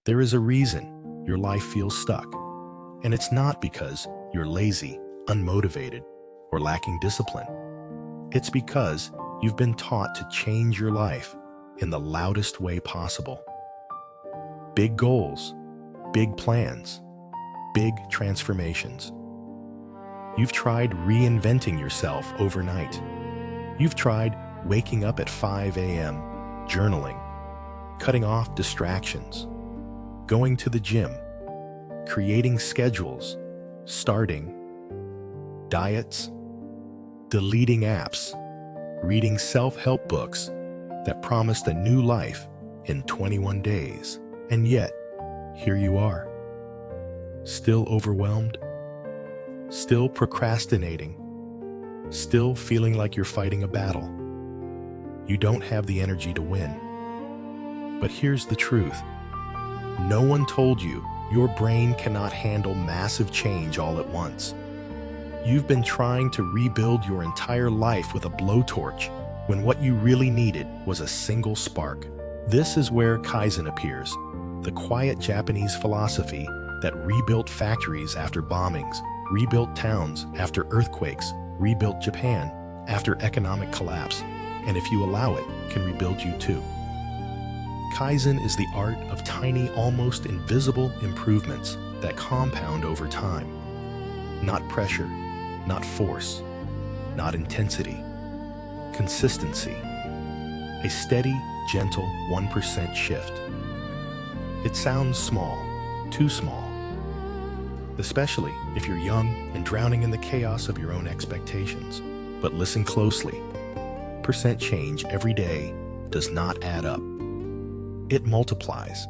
There is a reason your life feels stuck, and it's not because you're lazy, unmotivated, or lacking discipline. It's because you've been taught to change your life in the loudest way possible. Big goals, big plans, big transformations. You've tried reinventing yourself overnight. You've tried waking up at 5 a.m., journaling, cutting off distractions, going to the gym, creating schedules, starting diets, deleting apps, reading self-help books that promised a new life in 21 days. And yet, here you are, still overwhelmed, still procrastinating, still feeling like you're fighting a battle. You don't have the energy to win. But here's the truth. No one told you your brain cannot handle massive change all at once. You've been trying to rebuild your entire life with a blowtorch when what you really needed was a single spark. This is where Kaizen appears, the quiet Japanese philosophy that rebuilt factories after bombings, rebuilt towns after earthquakes, rebuilt Japan after economic collapse, and if you allow it, can rebuild you too. Kaizen is the art of tiny, almost invisible improvements that compound over time. Not pressure, not force, not intensity. Consistency. A steady, gentle 1% shift. It sounds small, too small. Especially if you're young and drowning in the chaos of your own expectations. But listen closely. Percent change every day does not add up. It multiplies.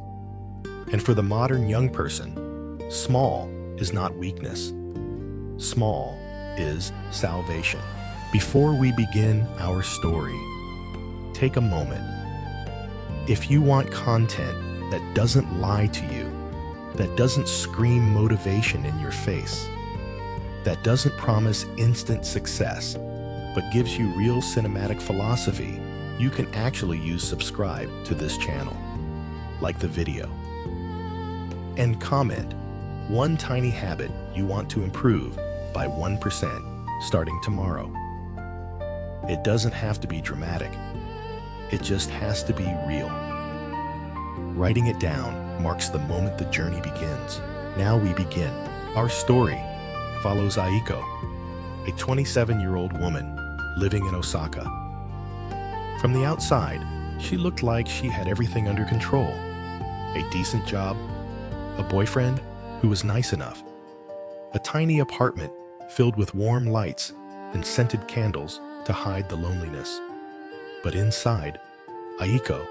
And for the modern young person, small is not weakness. Small is salvation. Before we begin our story, take a moment. If you want content that doesn't lie to you, that doesn't scream motivation in your face, that doesn't promise instant success, but gives you real cinematic philosophy, you can actually use subscribe to this channel. Like the video. And comment one tiny habit you want to improve by 1% starting tomorrow. It doesn't have to be dramatic. It just has to be real. Writing it down marks the moment the journey begins. Now we begin. Our story follows Aiko, a 27-year-old woman living in Osaka. From the outside, she looked like she had everything under control. A decent job, a boyfriend who was nice enough, a tiny apartment filled with warm lights and scented candles to hide the loneliness. But inside, Aiko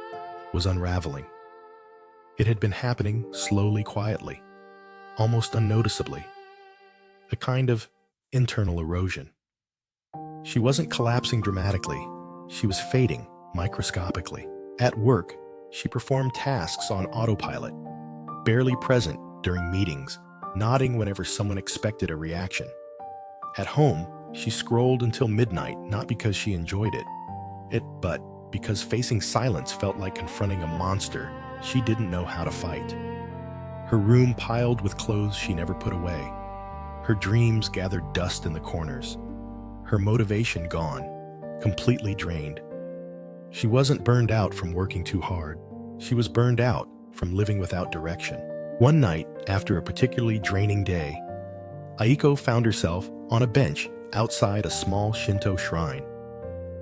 was unraveling. It had been happening slowly, quietly, almost unnoticeably. A kind of internal erosion. She wasn't collapsing dramatically. She was fading microscopically. At work, she performed tasks on autopilot, barely present during meetings, nodding whenever someone expected a reaction. At home, she scrolled until midnight, not because she enjoyed it, but because facing silence felt like confronting a monster she didn't know how to fight. Her room piled with clothes she never put away. Her dreams gathered dust in the corners. Her motivation gone, completely drained. She wasn't burned out from working too hard. She was burned out from living without direction. One night, after a particularly draining day, Aiko found herself on a bench outside a small Shinto shrine.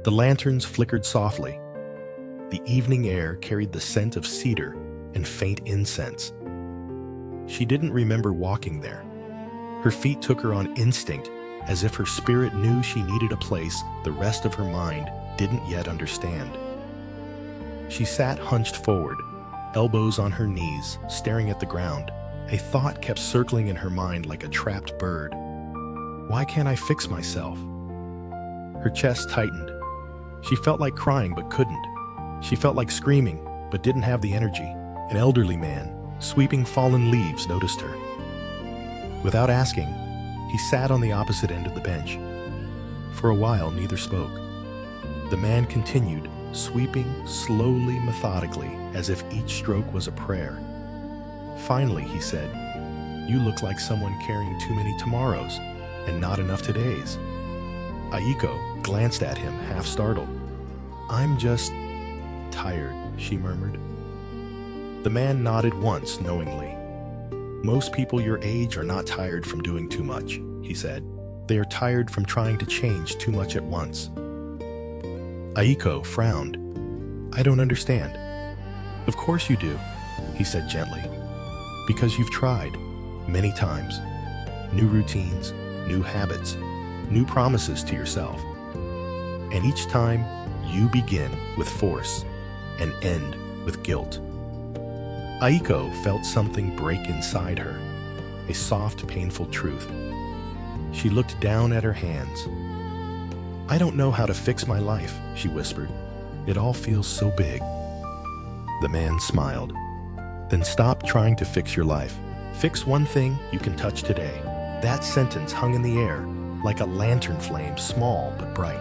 The lanterns flickered softly. The evening air carried the scent of cedar and faint incense. She didn't remember walking there. Her feet took her on instinct, as if her spirit knew she needed a place the rest of her mind didn't yet understand. She sat hunched forward, elbows on her knees, staring at the ground. A thought kept circling in her mind like a trapped bird. Why can't I fix myself? Her chest tightened. She felt like crying but couldn't. She felt like screaming but didn't have the energy. An elderly man, sweeping fallen leaves, noticed her. Without asking, he sat on the opposite end of the bench. For a while, neither spoke. The man continued, sweeping slowly, methodically, as if each stroke was a prayer. Finally, he said, "You look like someone carrying too many tomorrows and not enough todays." Aiko glanced at him, half startled. "I'm just tired," she murmured. The man nodded once knowingly. "Most people your age are not tired from doing too much," he said. "They are tired from trying to change too much at once." Aiko frowned. "I don't understand." "Of course you do," he said gently. "Because you've tried, many times. New routines, new habits, new promises to yourself. And each time, you begin with force and end with guilt." Aiko felt something break inside her, a soft, painful truth. She looked down at her hands. "I don't know how to fix my life," she whispered. "It all feels so big." The man smiled. "Then stop trying to fix your life. Fix one thing you can touch today." That sentence hung in the air like a lantern flame, small but bright.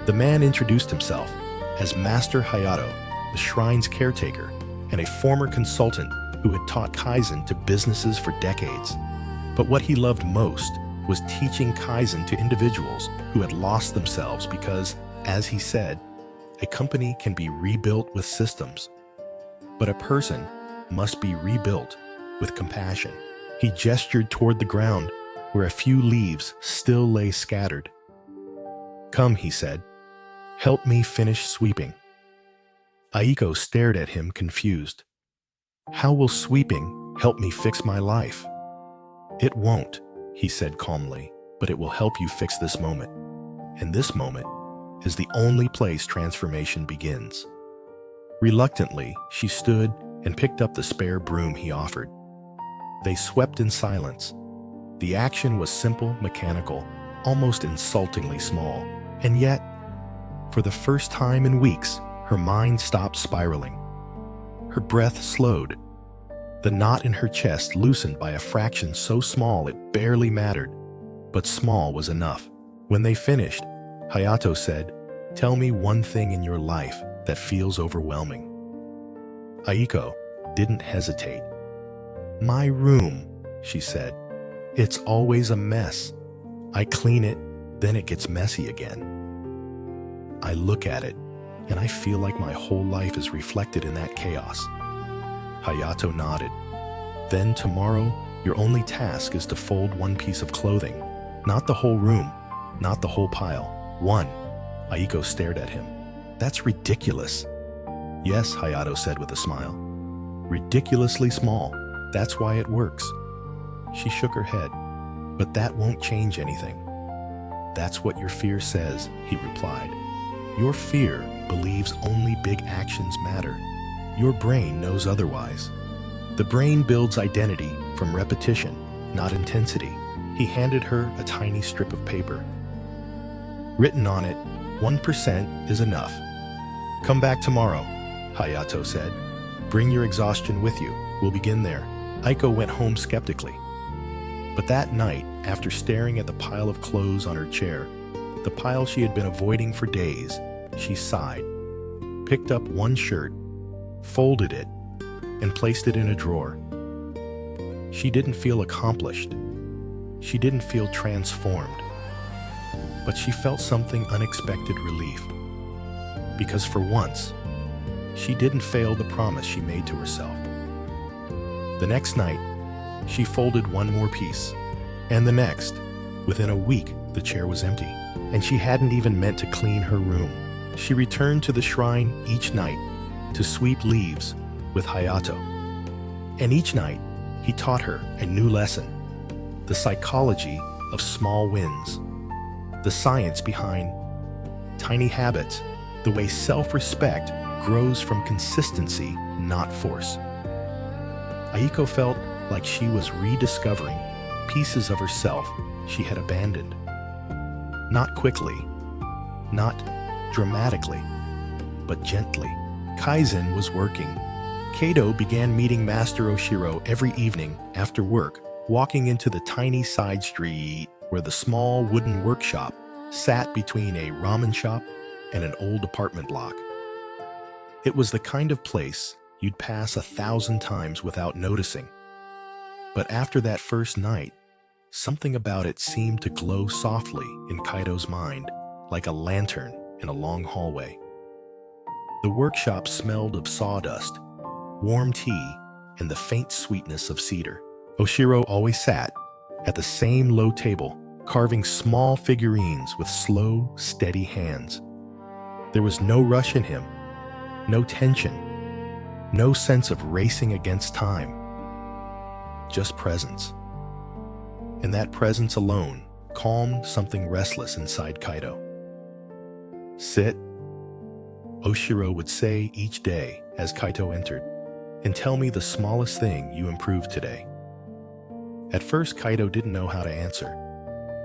The man introduced himself as Master Hayato, the shrine's caretaker, and a former consultant who had taught Kaizen to businesses for decades. But what he loved most was teaching Kaizen to individuals who had lost themselves because, as he said, a company can be rebuilt with systems, but a person must be rebuilt with compassion. He gestured toward the ground where a few leaves still lay scattered. "Come," he said. "Help me finish sweeping." Aiko stared at him confused. "How will sweeping help me fix my life?" "It won't," he said calmly, "but it will help you fix this moment. And this moment is the only place transformation begins." Reluctantly, she stood and picked up the spare broom he offered. They swept in silence. The action was simple, mechanical, almost insultingly small. And yet, for the first time in weeks, her mind stopped spiraling. Her breath slowed. The knot in her chest loosened by a fraction so small it barely mattered, but small was enough. When they finished, Hayato said, "Tell me one thing in your life that feels overwhelming." Aiko didn't hesitate. "My room," she said. "It's always a mess. I clean it, then it gets messy again. I look at it, and I feel like my whole life is reflected in that chaos." Hayato nodded. "Then tomorrow, your only task is to fold one piece of clothing. Not the whole room, not the whole pile. One." Aiko stared at him. "That's ridiculous." "Yes," Hayato said with a smile. "Ridiculously small. That's why it works." She shook her head. "But that won't change anything." "That's what your fear says," he replied. "Your fear believes only big actions matter. Your brain knows otherwise. The brain builds identity from repetition, not intensity." He handed her a tiny strip of paper. Written on it, 1% is enough. "Come back tomorrow," Hayato said. "Bring your exhaustion with you. We'll begin there." Aiko went home skeptically. But that night, after staring at the pile of clothes on her chair, the pile she had been avoiding for days, she sighed, picked up one shirt, folded it, and placed it in a drawer. She didn't feel accomplished. She didn't feel transformed. But she felt something unexpected relief. Because for once, she didn't fail the promise she made to herself. The next night, she folded one more piece. And the next, within a week, the chair was empty. And she hadn't even meant to clean her room. She returned to the shrine each night to sweep leaves with Hayato. And each night, he taught her a new lesson: the psychology of small wins, the science behind tiny habits, the way self-respect grows from consistency, not force. Aiko felt like she was rediscovering pieces of herself she had abandoned. Not quickly, not dramatically, but gently. Kaizen was working. Kato began meeting Master Oshiro every evening after work, walking into the tiny side street where the small wooden workshop sat between a ramen shop and an old apartment block. It was the kind of place you'd pass 1,000 times without noticing, But after that first night, something about it seemed to glow softly in Kaito's mind, like a lantern in a long hallway. The workshop smelled of sawdust, warm tea, and the faint sweetness of cedar. Oshiro always sat at the same low table, carving small figurines with slow, steady hands. There was no rush in him, no tension, no sense of racing against time, just presence. And that presence alone calmed something restless inside Kaito. "Sit," Oshiro would say each day as Kaito entered, "and tell me the smallest thing you improved today." At first, Kaito didn't know how to answer.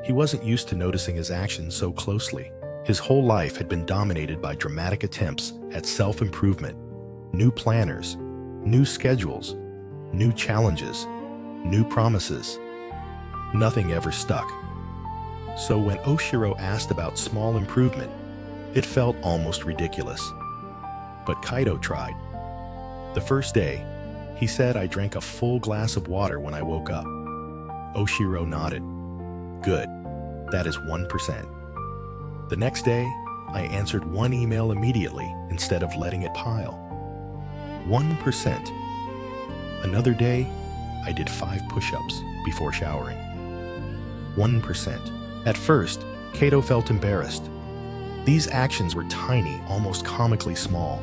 He wasn't used to noticing his actions so closely. His whole life had been dominated by dramatic attempts at self-improvement, new planners, new schedules, new challenges, new promises. Nothing ever stuck. So when Oshiro asked about small improvement, it felt almost ridiculous. But Kaito tried. The first day, he said, "I drank a full glass of water when I woke up." Oshiro nodded. "Good. That is 1%. The next day, I answered one email immediately instead of letting it pile. 1%. Another day, I did 5 push-ups before showering. 1%. At first, Kaito felt embarrassed. These actions were tiny, almost comically small.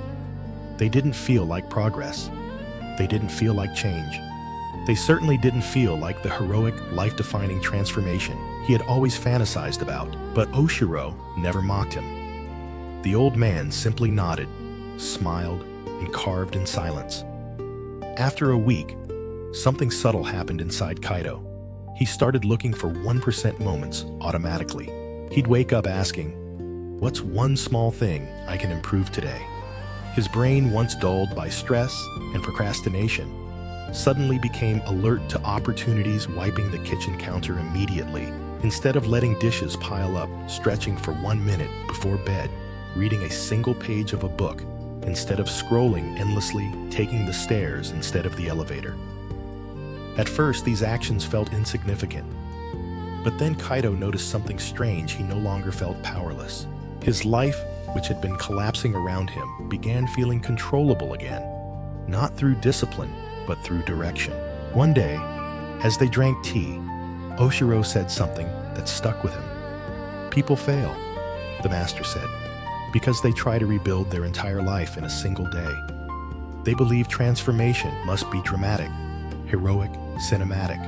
They didn't feel like progress. They didn't feel like change. They certainly didn't feel like the heroic, life-defining transformation he had always fantasized about. But Oshiro never mocked him. The old man simply nodded, smiled, and carved in silence. After a week, something subtle happened inside Kaito. He started looking for 1% moments automatically. He'd wake up asking, "What's one small thing I can improve today?" His brain, once dulled by stress and procrastination, suddenly became alert to opportunities, wiping the kitchen counter immediately. Instead of letting dishes pile up, stretching for 1 minute before bed, reading a single page of a book, instead of scrolling endlessly, taking the stairs instead of the elevator. At first, these actions felt insignificant. But then Kaito noticed something strange. He no longer felt powerless. His life, which had been collapsing around him, began feeling controllable again, not through discipline, but through direction. One day, as they drank tea, Oshiro said something that stuck with him. "People fail," the master said, "because they try to rebuild their entire life in a single day. They believe transformation must be dramatic, heroic, cinematic.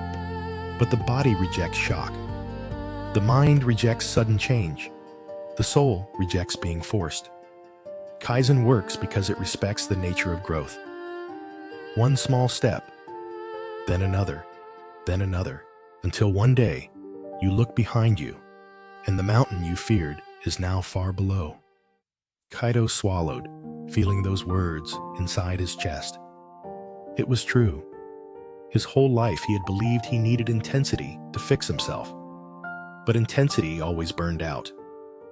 But the body rejects shock. The mind rejects sudden change. The soul rejects being forced. Kaizen works because it respects the nature of growth. One small step, then another, until one day you look behind you and the mountain you feared is now far below." Kaito swallowed, feeling those words inside his chest. It was true. His whole life he had believed he needed intensity to fix himself. But intensity always burned out.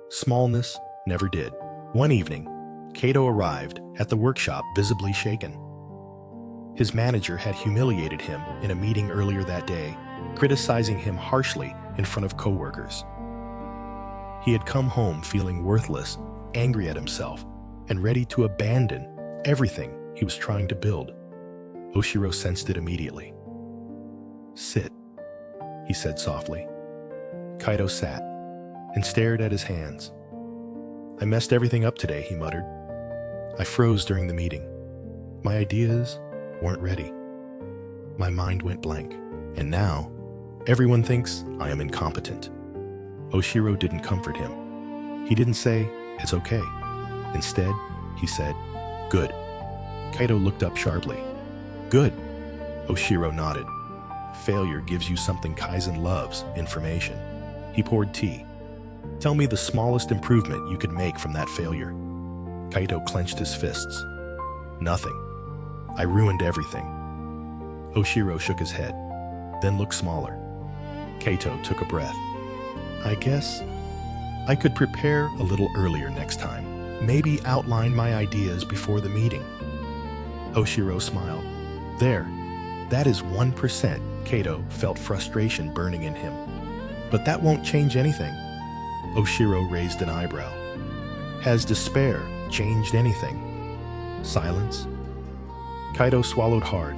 Smallness never did. One evening, Kaito arrived at the workshop visibly shaken. His manager had humiliated him in a meeting earlier that day, criticizing him harshly in front of coworkers. He had come home feeling worthless, angry at himself, and ready to abandon everything he was trying to build. Oshiro sensed it immediately. "Sit," he said softly. Kaito sat and stared at his hands. "I messed everything up today," he muttered. "I froze during the meeting. My ideas weren't ready. My mind went blank. And now, everyone thinks I am incompetent." Oshiro didn't comfort him. He didn't say, "It's okay." Instead, he said, "Good." Kaito looked up sharply. "Good." Oshiro nodded. "Failure gives you something Kaizen loves, information." He poured tea. "Tell me the smallest improvement you could make from that failure." Kaito clenched his fists. "Nothing. I ruined everything." Oshiro shook his head, then looked smaller. Kaito took a breath. "I guess I could prepare a little earlier next time. Maybe outline my ideas before the meeting." Oshiro smiled. "There, that is 1% Kato felt frustration burning in him. But that won't change anything. Oshiro raised an eyebrow. Has despair changed anything? Silence. Kaito swallowed hard.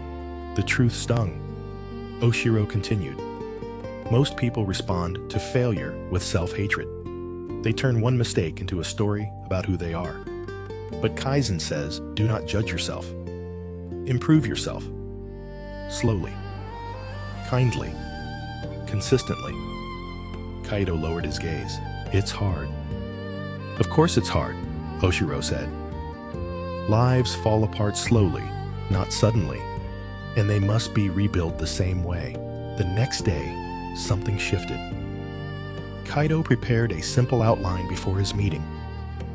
The truth stung. Oshiro continued. Most people respond to failure with self-hatred. They turn one mistake into a story about who they are. But Kaizen says, do not judge yourself. Improve yourself. Slowly. Kindly. Consistently. Kaito lowered his gaze. It's hard. Of course it's hard, Oshiro said. Lives fall apart slowly, not suddenly, and they must be rebuilt the same way. The next day, something shifted. Kaito prepared a simple outline before his meeting.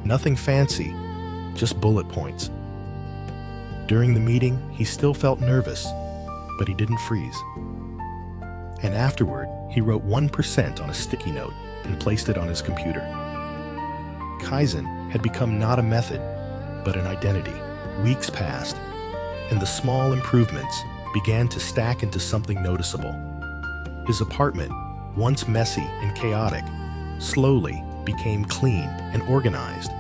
Nothing fancy, just bullet points. During the meeting, he still felt nervous, but he didn't freeze. And afterward, he wrote 1% on a sticky note and placed it on his computer. Kaizen had become not a method, but an identity. Weeks passed, and the small improvements began to stack into something noticeable. His apartment, once messy and chaotic, slowly became clean and organized,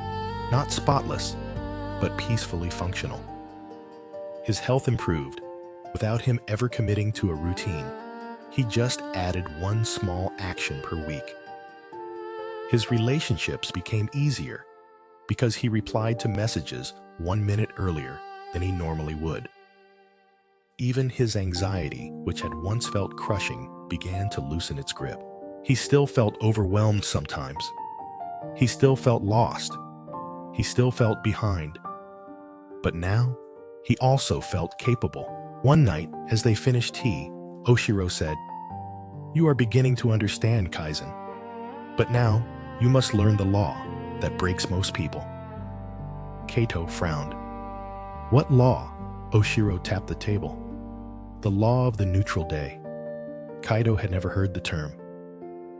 not spotless, but peacefully functional. His health improved without him ever committing to a routine. He just added one small action per week. His relationships became easier because he replied to messages 1 minute earlier than he normally would. Even his anxiety, which had once felt crushing, began to loosen its grip. He still felt overwhelmed sometimes. He still felt lost. He still felt behind. But now, he also felt capable. One night, as they finished tea, Oshiro said, "You are beginning to understand Kaizen. But now, you must learn the law that breaks most people." Kaito frowned. "What law?" Oshiro tapped the table. "The law of the neutral day." Kaito had never heard the term.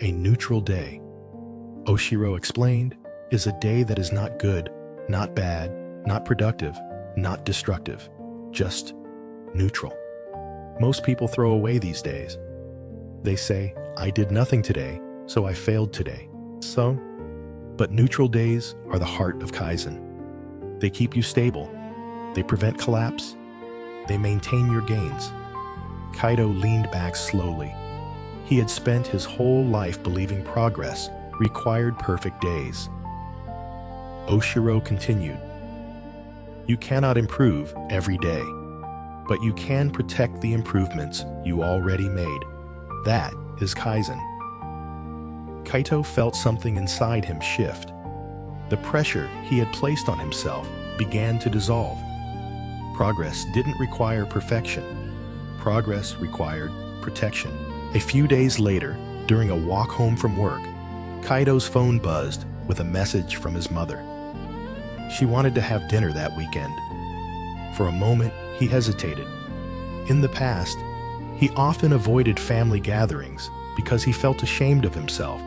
A neutral day, Oshiro explained, is a day that is not good, not bad, not productive, not destructive, just neutral. Most people throw away these days. They say, "I did nothing today, so I failed today." But neutral days are the heart of Kaizen. They keep you stable. They prevent collapse. They maintain your gains. Kaito leaned back slowly. He had spent his whole life believing progress required perfect days. Oshiro continued, "You cannot improve every day, but you can protect the improvements you already made. That is Kaizen." Kaito felt something inside him shift. The pressure he had placed on himself began to dissolve. Progress didn't require perfection. Progress required protection. A few days later, during a walk home from work, Kaito's phone buzzed with a message from his mother. She wanted to have dinner that weekend. For a moment, he hesitated. In the past, he often avoided family gatherings because he felt ashamed of himself,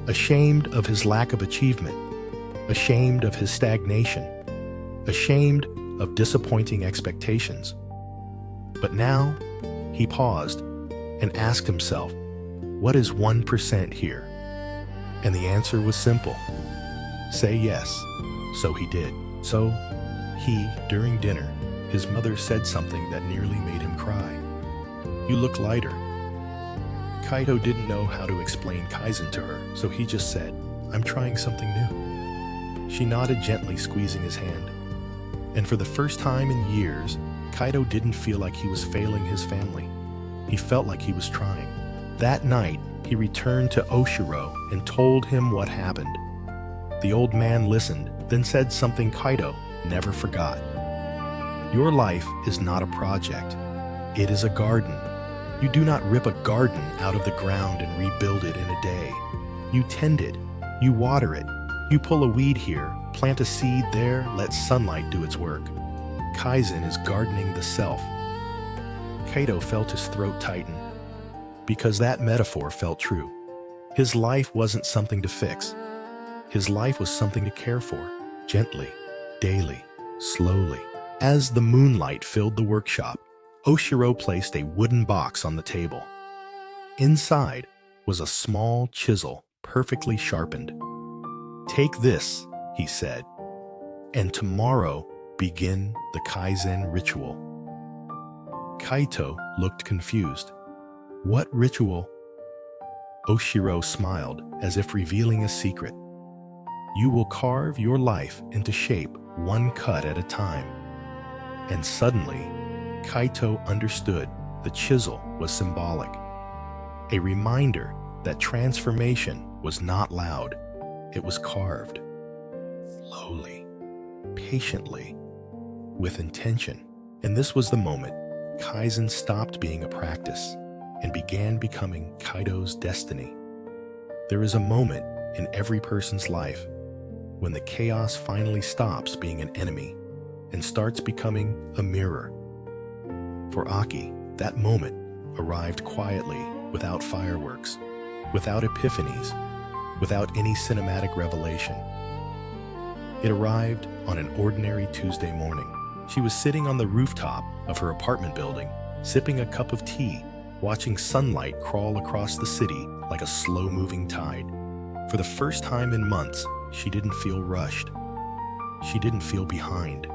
ashamed of his lack of achievement, ashamed of his stagnation, ashamed of disappointing expectations. But now, he paused and asked himself, what is 1% here? And the answer was simple. Say yes. So he did. During dinner, his mother said something that nearly made him cry. "You look lighter." Kaito didn't know how to explain Kaizen to her, so he just said, "I'm trying something new." She nodded gently, squeezing his hand. And for the first time in years, Kaito didn't feel like he was failing his family. He felt like he was trying. That night, he returned to Oshiro and told him what happened. The old man listened, then said something Kaito never forgot. "Your life is not a project. It is a garden. You do not rip a garden out of the ground and rebuild it in a day. You tend it. You water it. You pull a weed here, plant a seed there, let sunlight do its work. Kaizen is gardening the self." Kaito felt his throat tighten, because that metaphor felt true. His life wasn't something to fix. His life was something to care for, gently, daily, slowly. As the moonlight filled the workshop, Oshiro placed a wooden box on the table. Inside was a small chisel, perfectly sharpened. "Take this," he said, "and tomorrow begin the Kaizen ritual." Kaito looked confused. "What ritual?" Oshiro smiled, as if revealing a secret. "You will carve your life into shape one cut at a time." And suddenly, Kaito understood the chisel was symbolic. A reminder that transformation was not loud. It was carved. Slowly, patiently, with intention. And this was the moment Kaizen stopped being a practice and began becoming Kaito's destiny. There is a moment in every person's life when the chaos finally stops being an enemy and starts becoming a mirror. For Aki, that moment arrived quietly, without fireworks, without epiphanies, without any cinematic revelation. It arrived on an ordinary Tuesday morning. She was sitting on the rooftop of her apartment building, sipping a cup of tea, watching sunlight crawl across the city like a slow-moving tide. For the first time in months, she didn't feel rushed. She didn't feel behind.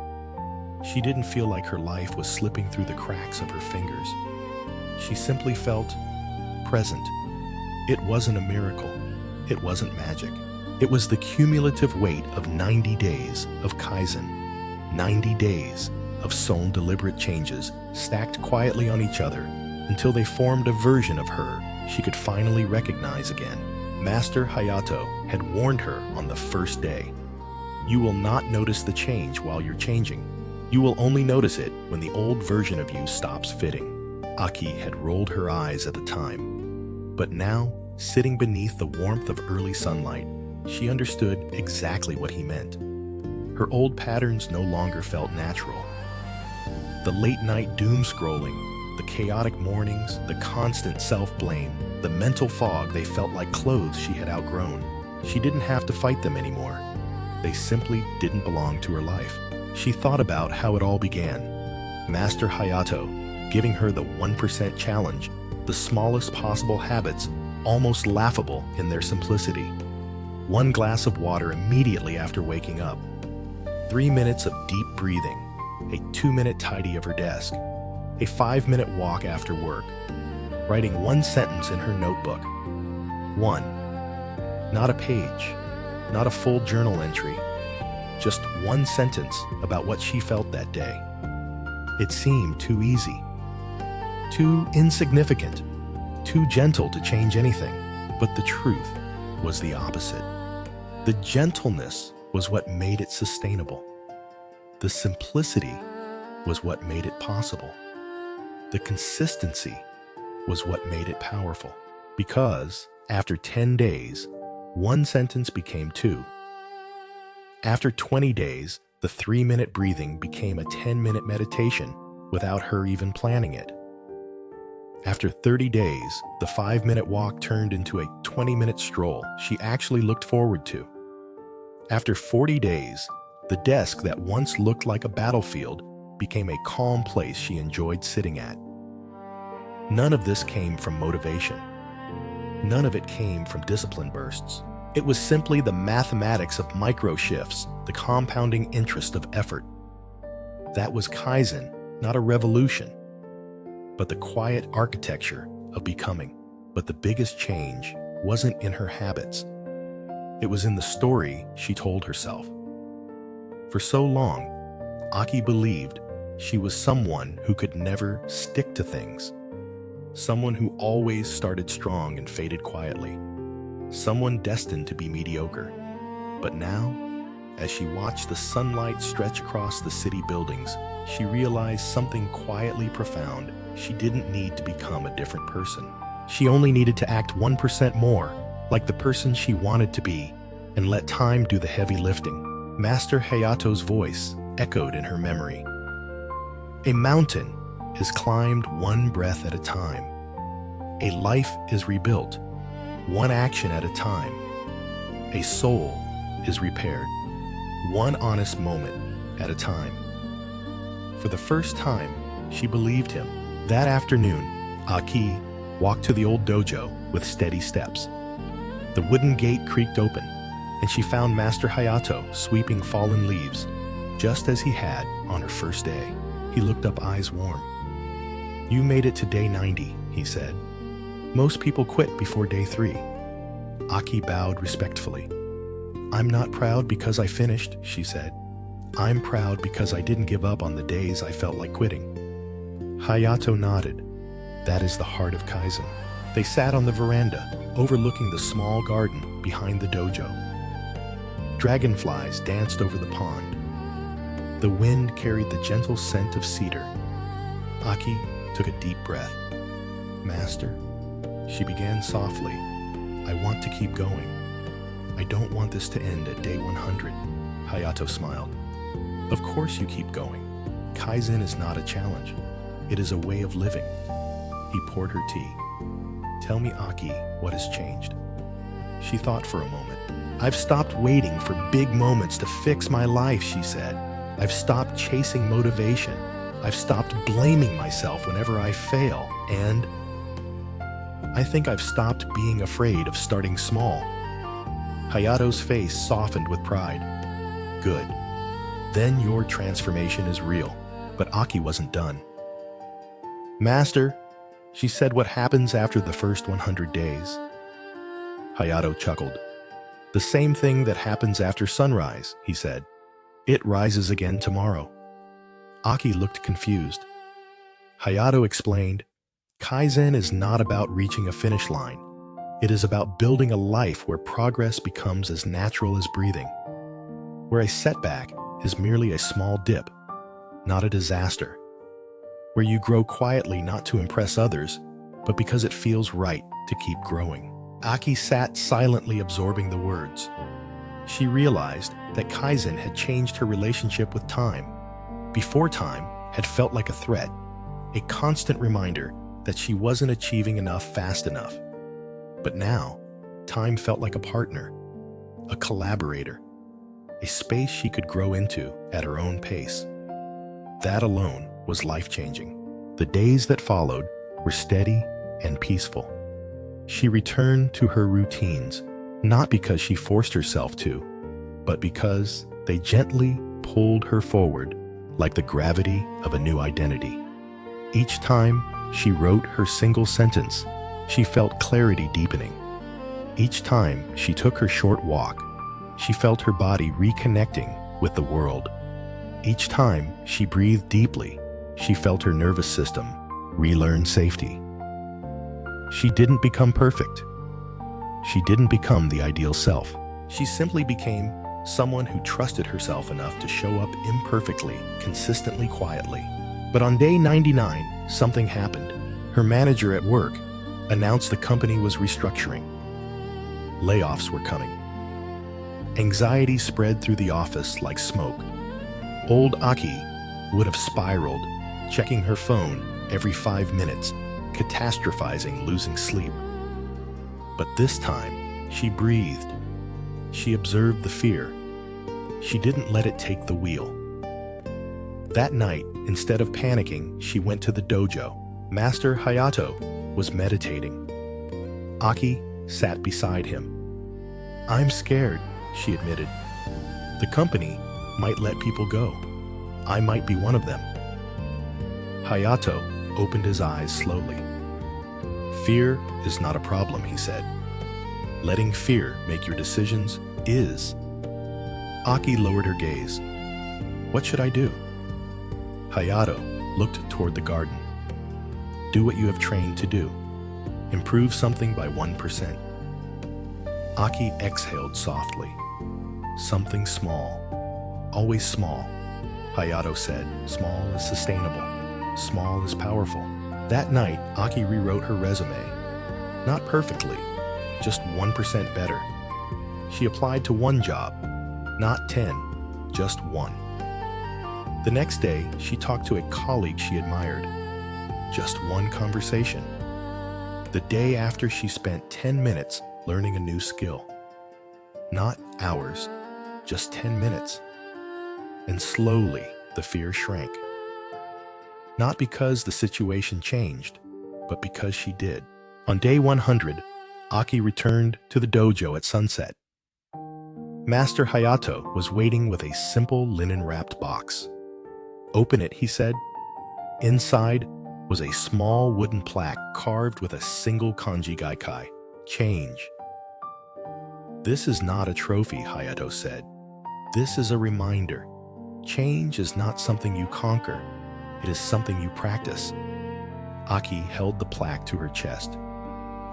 She didn't feel like her life was slipping through the cracks of her fingers. She simply felt present. It wasn't a miracle. It wasn't magic. It was the cumulative weight of 90 days of Kaizen, 90 days of soul deliberate changes stacked quietly on each other until they formed a version of her she could finally recognize again. Master Hayato had warned her on the first day. "You will not notice the change while you're changing. You will only notice it when the old version of you stops fitting." Aki had rolled her eyes at the time. But now, sitting beneath the warmth of early sunlight, she understood exactly what he meant. Her old patterns no longer felt natural. The late-night doom-scrolling, the chaotic mornings, the constant self-blame, the mental fog, they felt like clothes she had outgrown. She didn't have to fight them anymore. They simply didn't belong to her life. She thought about how it all began. Master Hayato giving her the 1% challenge, the smallest possible habits, almost laughable in their simplicity. 1 glass of water immediately after waking up. 3 minutes of deep breathing. A 2-minute tidy of her desk. A 5-minute walk after work. Writing 1 sentence in her notebook. 1. Not a page, not a full journal entry. Just 1 sentence about what she felt that day. It seemed too easy, too insignificant, too gentle to change anything. But the truth was the opposite. The gentleness was what made it sustainable. The simplicity was what made it possible. The consistency was what made it powerful. Because after 10 days, 1 sentence became 2. After 20 days, the 3-minute breathing became a 10-minute meditation without her even planning it. After 30 days, the 5-minute walk turned into a 20-minute stroll she actually looked forward to. After 40 days, the desk that once looked like a battlefield became a calm place she enjoyed sitting at. None of this came from motivation. None of it came from discipline bursts. It was simply the mathematics of micro shifts, the compounding interest of effort. That was Kaizen, not a revolution, but the quiet architecture of becoming. But the biggest change wasn't in her habits. It was in the story she told herself. For so long, Aki believed she was someone who could never stick to things. Someone who always started strong and faded quietly. Someone destined to be mediocre. But now, as she watched the sunlight stretch across the city buildings, she realized something quietly profound. She didn't need to become a different person. She only needed to act 1% more like the person she wanted to be and let time do the heavy lifting. Master Hayato's voice echoed in her memory. A mountain is climbed 1 breath at a time. A life is rebuilt 1 action at a time. A soul is repaired 1 honest moment at a time. For the first time, She believed him. That afternoon, Aki walked to the old dojo with steady steps. The wooden gate creaked open, and she found Master Hayato sweeping fallen leaves, just as he had on her first day. He looked up, eyes warm. "You made it to day 90, he said. "Most people quit before day 3. Aki bowed respectfully. "I'm not proud because I finished," she said. "I'm proud because I didn't give up on the days I felt like quitting." Hayato nodded. That is the heart of Kaizen. They sat on the veranda, overlooking the small garden behind the dojo. Dragonflies danced over the pond. The wind carried the gentle scent of cedar. Aki took a deep breath. "Master," she began softly, "I want to keep going. I don't want this to end at day 100. Hayato smiled. "Of course you keep going. Kaizen is not a challenge. It is a way of living." He poured her tea. "Tell me, Aki, what has changed?" She thought for a moment. "I've stopped waiting for big moments to fix my life," she said. "I've stopped chasing motivation. I've stopped blaming myself whenever I fail. And I think I've stopped being afraid of starting small." Hayato's face softened with pride. "Good. Then your transformation is real." But Aki wasn't done. "Master," she said, "what happens after the first 100 days?" Hayato chuckled. "The same thing that happens after sunrise," he said. "It rises again tomorrow." Aki looked confused. Hayato explained, "Kaizen is not about reaching a finish line. It is about building a life where progress becomes as natural as breathing, where a setback is merely a small dip, not a disaster, where you grow quietly not to impress others, but because it feels right to keep growing." Aki sat silently absorbing the words. She realized that Kaizen had changed her relationship with time. Before, time had felt like a threat, a constant reminder that she wasn't achieving enough fast enough. But now, time felt like a partner, a collaborator, a space she could grow into at her own pace. That alone was life-changing. The days that followed were steady and peaceful. She returned to her routines, not because she forced herself to, but because they gently pulled her forward like the gravity of a new identity. Each time she wrote her single sentence, she felt clarity deepening. Each time she took her short walk, she felt her body reconnecting with the world. Each time she breathed deeply, she felt her nervous system relearn safety. She didn't become perfect. She didn't become the ideal self. She simply became someone who trusted herself enough to show up imperfectly, consistently, quietly. But on day 99, something happened. Her manager at work announced the company was restructuring. Layoffs were coming. Anxiety spread through the office like smoke. Old Aki would have spiraled, checking her phone every 5 minutes, catastrophizing, losing sleep. But this time, she breathed. She observed the fear. She didn't let it take the wheel. That night, instead of panicking, she went to the dojo. Master Hayato was meditating. Aki sat beside him. "I'm scared," she admitted. "The company might let people go. I might be one of them." Hayato opened his eyes slowly. "Fear is not a problem," he said. "Letting fear make your decisions is." Aki lowered her gaze. "What should I do?" Hayato looked toward the garden. "Do what you have trained to do. Improve something by 1%. Aki exhaled softly. "Something small. Always small," Hayato said. "Small is sustainable. Small is powerful." That night, Aki rewrote her resume. Not perfectly, just 1% better. She applied to one job, not 10, just one. The next day, she talked to a colleague she admired. Just one conversation. The day after, she spent 10 minutes learning a new skill. Not hours, just 10 minutes. And slowly, the fear shrank. Not because the situation changed, but because she did. On day 100, Aki returned to the dojo at sunset. Master Hayato was waiting with a simple linen-wrapped box. "Open it," he said. Inside was a small wooden plaque carved with a single kanji gaikai, change. "This is not a trophy," Hayato said. "This is a reminder. Change is not something you conquer. It is something you practice." Aki held the plaque to her chest.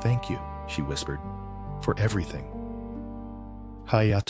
"Thank you," she whispered, "for everything." Hayato